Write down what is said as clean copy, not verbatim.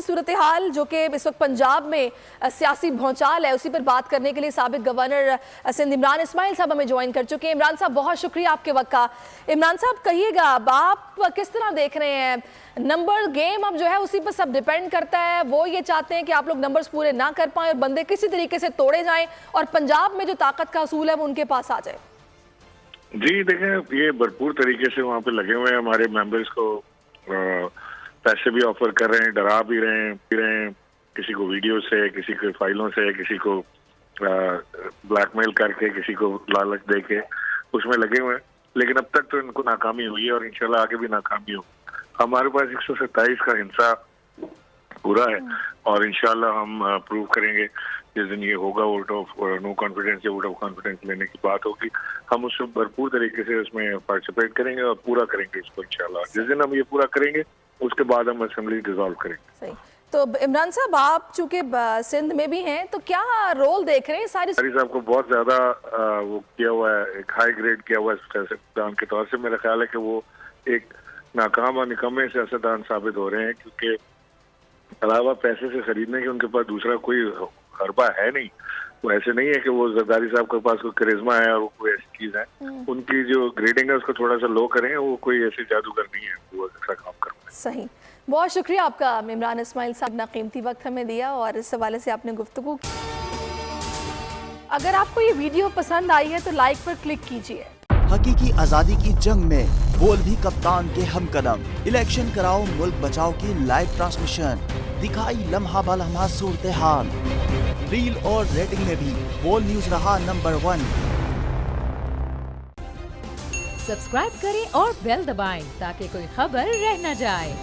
صورتحال جو کہ اس وقت پنجاب میں سیاسی بھونچال ہے اسی پر بات کرنے کے لیے سابق گورنر سندھ عمران اسماعیل صاحب ہمیں جوائن کر چکے ہیں۔ عمران صاحب بہت شکریہ آپ کے وقت کا۔ عمران صاحب کہیے گا اب آپ کس طرح دیکھ رہے ہیں نمبر گیم اب جو ہے اسی پر سب ڈیپینڈ کرتا ہے، وہ یہ چاہتے ہیں کہ آپ لوگ نمبرز پورے نہ کر پائیں اور بندے کسی طریقے سے توڑے جائیں اور پنجاب میں جو طاقت کا حصول ہے وہ ان کے پاس آ جائے؟ جی دیکھیں، یہ بھرپور طریقے سے وہاں پہ لگے ہوئے ہیں، ہمارے ممبرز کو پیسے بھی آفر کر رہے ہیں، ڈرا بھی رہے ہیں، کسی کو ویڈیو سے، کسی کو فائلوں سے، کسی کو بلیک میل کر کے، کسی کو لالچ دے کے اس میں لگے ہوئے ہیں، لیکن اب تک تو ان کو ناکامی ہوئی ہے اور انشاءاللہ آگے بھی ناکامی ہو۔ ہمارے پاس 127 کا ہنسا پورا ہے اور انشاءاللہ ہم پروو کریں گے جس دن یہ ہوگا ووٹ آف نو کانفیڈنس یا ووٹ آف کانفیڈنس لینے کی بات ہوگی، ہم اس سے بھرپور طریقے سے اس میں پارٹیسپیٹ کریں گے اور پورا کریں گے اس کو انشاءاللہ۔ جس دن ہم یہ پورا کریں گے اس کے بعد ہم اسمبلی ڈیزالو کریں گے۔ صحیح۔ تو عمران صاحب آپ چونکہ سندھ میں بھی ہیں تو کیا رول دیکھ رہے ہیں ساری صاحب کو بہت زیادہ وہ کیا ہوا ہے، ایک ہائی گریڈ کیا ہوا ہے سیاستدان کے طور سے۔ میرا خیال ہے کہ وہ ایک ناکام اور نکمے سیاستدان ثابت ہو رہے ہیں، کیونکہ علاوہ پیسے سے خریدنے کے ان کے پاس دوسرا کوئی حربہ ہے نہیں۔ وہ ایسے نہیں ہے کہ وہ زرداری صاحب کے پاس کوئی کرزما ہے اور وہ کوئی ایسی چیز ہے، ان کی جو گریڈنگ ہے اس کو تھوڑا سا لو کریں، وہ کوئی ایسے جادوگر نہیں ہے وہ ایسا کام کر پائے۔ صحیح، بہت شکریہ آپ کا عمران اسماعیل صاحب، اپنا قیمتی وقت ہمیں دیا اور اس حوالے سے آپ نے گفتگو کی۔ اگر آپ کو یہ ویڈیو پسند آئی ہے تو لائک پر کلک کیجئے۔ حقیقی آزادی کی جنگ میں بول بھی کپتان کے ہم قدم، الیکشن کراؤ ملک بچاؤ کی لائیو ٹرانسمیشن، دکھائی لمحہ بلمحہ صورتحال، ریل اور ریٹنگ میں بھی بول نیوز رہا نمبر 1۔ سبسکرائب کریں اور بیل دبائیں تاکہ کوئی خبر رہ نہ جائے۔